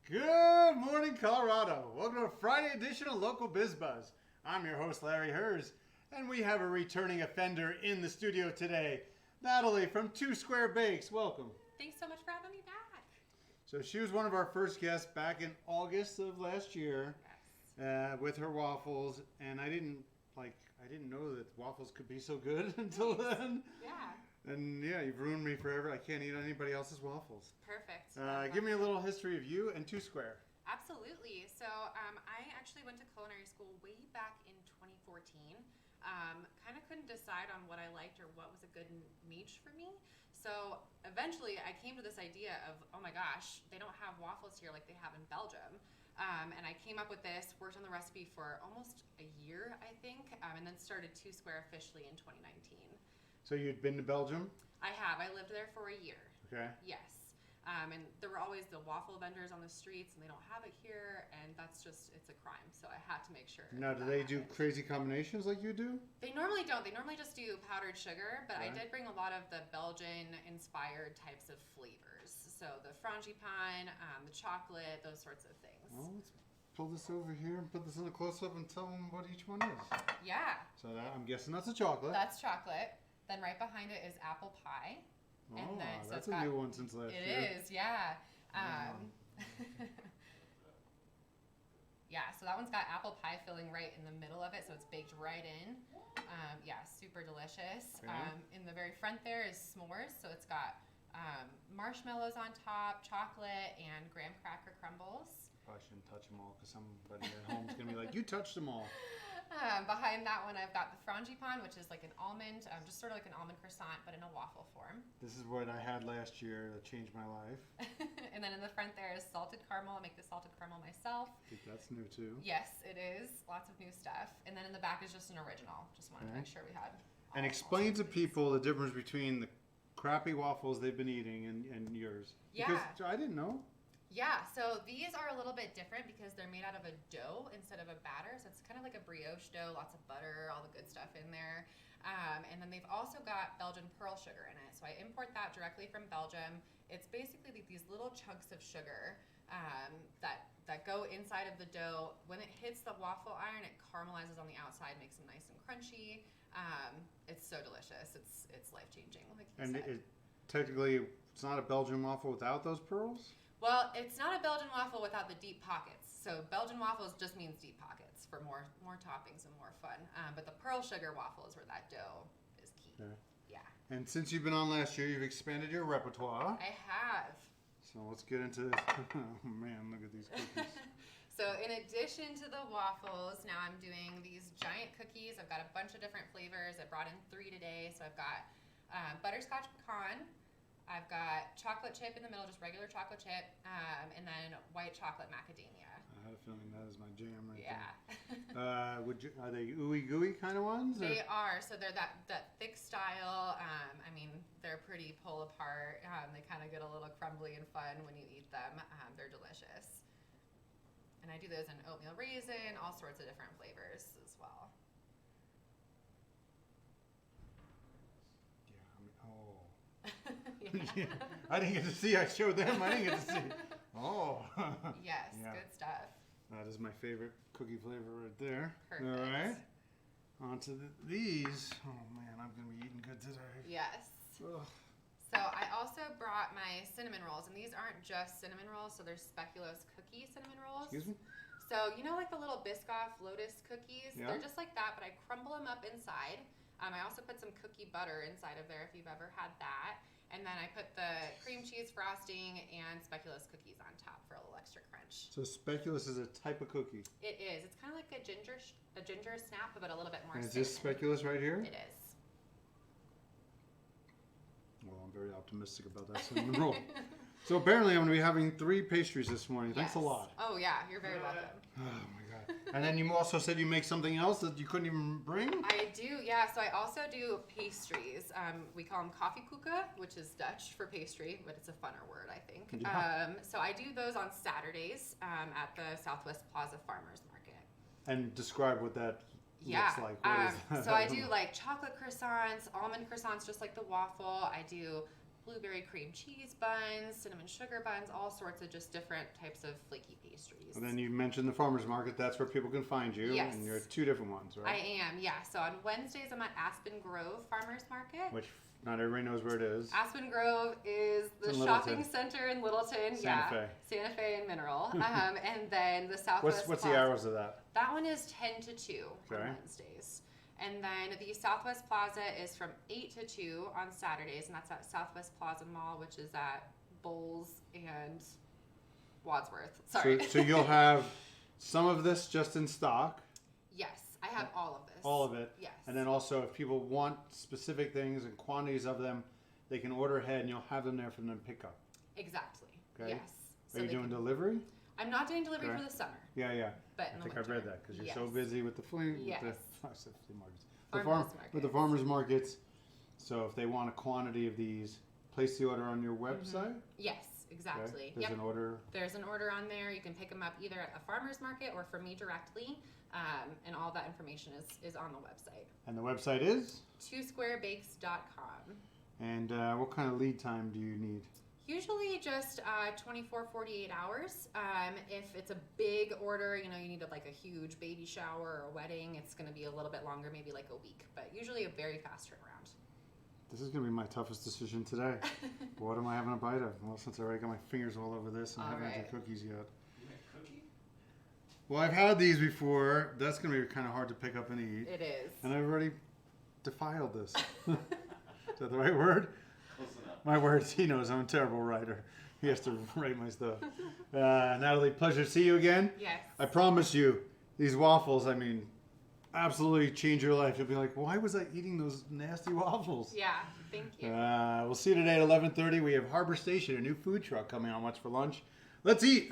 Good morning, Colorado. Welcome to a Friday edition of Local Biz Buzz. I'm your host, Larry Hers, and we have a returning offender in the studio today, Natalie from Two Square Bakes. Welcome. Thanks so much for having me back. So she was one of our first guests back in August of last year with her waffles, and I didn't know that waffles could be so good until then. Yeah. And yeah, you've ruined me forever. I can't eat anybody else's waffles. Perfect. Give me a little history of you and Two Square. Absolutely. So I actually went to culinary school way back in 2014. Kind of couldn't decide on what I liked or what was a good niche for me. So eventually I came to this idea of, oh my gosh, they don't have waffles here like they have in Belgium. And I came up with this, worked on the recipe for almost a year, I think, and then started Two Square officially in 2019. So you'd been to Belgium? I have. I lived there for a year. Okay. Yes. And there were always the waffle vendors on the streets, and they don't have it here, and it's a crime. So I had to make sure. Now, do they do crazy combinations like you do? They normally don't. They normally just do powdered sugar, but Right. I did bring a lot of the Belgian-inspired types of flavors. So the frangipane, the chocolate, those sorts of things. Well, let's pull this over here and put this in a close-up and tell them what each one is. Yeah. So I'm guessing that's a chocolate. That's chocolate. Then right behind it is apple pie. And then, so that's it's a new one since last year. It is, yeah. Yeah, so that one's got apple pie filling right in the middle of it, so it's baked right in. Yeah, super delicious. Okay. In the very front there is s'mores, so it's got marshmallows on top, chocolate, and graham cracker crumbles. Probably shouldn't touch them all because somebody at home is going to be like, you touched them all. Behind that one, I've got the frangipane, which is like an almond, just sort of like an almond croissant, but in a waffle form. This is what I had last year that changed my life. And then in the front there is salted caramel. I make the salted caramel myself. I think that's new too. Yes, it is. Lots of new stuff. And then in the back is just an original. Just wanted to make sure we had all And of explain to them. people the difference between the crappy waffles they've been eating and yours. Yeah. Because I didn't know. Yeah, so these are a little bit different because they're made out of a dough instead of a batter. So it's kind of like a brioche dough, lots of butter, all the good stuff in there. And then they've also got Belgian Pearl Sugar in it. So I import that directly from Belgium. It's basically these little chunks of sugar that go inside of the dough. When it hits the waffle iron, it caramelizes on the outside, makes them nice and crunchy. It's so delicious. It's life-changing, like you And said. technically, it's not a Belgian waffle without those pearls? Well, it's not a Belgian waffle without the deep pockets. So Belgian waffles just means deep pockets for more toppings and more fun. But the pearl sugar waffle is where that dough is key. Okay. Yeah. And since you've been on last year, you've expanded your repertoire. I have. So let's get into this. Oh man, look at these cookies. So in addition to the waffles, now I'm doing these giant cookies. I've got a bunch of different flavors. I brought in 3 today. So I've got butterscotch pecan. I've got chocolate chip in the middle, just regular chocolate chip, and then white chocolate macadamia. I had a feeling that is my jam right Yeah. there. Are they ooey gooey kind of ones? They are. So they're that thick style. I mean, they're pretty pull apart. They kind of get a little crumbly and fun when you eat them. They're delicious. And I do those in oatmeal raisin, all sorts of different flavors as well. Yeah, Yeah. I didn't get to see. I showed them. I didn't get to see. Oh. Yes, Yeah. good stuff. That is my favorite cookie flavor right there. Perfect. All right. On to these. Oh man, I'm gonna be eating good today. Yes. Ugh. So I also brought my cinnamon rolls, and these aren't just cinnamon rolls, so they're speculoos cookie cinnamon rolls. Excuse me? So you know like the little Biscoff Lotus cookies? Yeah. They're just like that, but I crumble them up inside. I also put some cookie butter inside of there if you've ever had that. And then I put the cream cheese frosting and speculoos cookies on top for a little extra crunch. So speculoos is a type of cookie. It is. It's kind of like a ginger snap, but a little bit more And is this cinnamon. speculoos right here? It is. Well, I'm very optimistic about that cinnamon roll. So apparently I'm going to be having 3 pastries this morning. Thanks a Yes. lot. Oh yeah, you're very welcome. Oh my god. And then you also said you make something else that you couldn't even bring? I do, yeah. So I also do pastries. We call them koffiekoeken, which is Dutch for pastry, but it's a funner word, I think. Yeah. So I do those on Saturdays at the Southwest Plaza Farmers Market. And describe what that Yeah. looks like. What is that? So I do like chocolate croissants, almond croissants, just like the waffle. I do blueberry cream cheese buns, cinnamon sugar buns, all sorts of just different types of flaky pastries. And then you mentioned the farmer's market. That's where people can find you. Yes. And you're at 2 different ones, right? I am, yeah. So on Wednesdays, I'm at Aspen Grove Farmers Market. Which not everybody knows where it is. Aspen Grove is the shopping center in Littleton. Santa Fe and Mineral. And then the Southwest What's Plaza. the hours of that? That one is 10 to 2 on Wednesdays. And then the Southwest Plaza is from 8 to 2 on Saturdays, and that's at Southwest Plaza Mall, which is at Bowles and Wadsworth. Sorry. So you'll have some of this just in stock. Yes, I have all of this. All of it. Yes. And then also, if people want specific things and quantities of them, they can order ahead, and you'll have them there for them to pick up. Exactly. Okay. Yes. Are you doing delivery? I'm not doing delivery for the summer. Yeah. But I think I read that because you're so yes. busy with the flea. Yes. With the farmers markets. So if they want a quantity of these, place the order on your website. Yes, exactly. Okay. There's an order. There's an order on there. You can pick them up either at a farmer's market or from me directly. And all that information is on the website. And the website is? 2squarebakes.com. And what kind of lead time do you need? Usually just 24, 48 hours. If it's a big order, you need like a huge baby shower or a wedding, it's going to be a little bit longer, maybe like a week. But usually a very fast turnaround. This is going to be my toughest decision today. What am I having a bite of? Well, since I already got my fingers all over this and I haven't had the cookies yet. You make cookie? Well, I've had these before. That's going to be kind of hard to pick up and eat. It is. And I've already defiled this. Is that the right word? Close enough. My words, he knows I'm a terrible writer. He has to write my stuff. Natalie, pleasure to see you again. Yes. I promise you, these waffles, absolutely change your life. You'll be like, why was I eating those nasty waffles? Yeah, thank you. We'll see you today at 11:30. We have Harbor Station, a new food truck coming on. What's for lunch? Let's eat.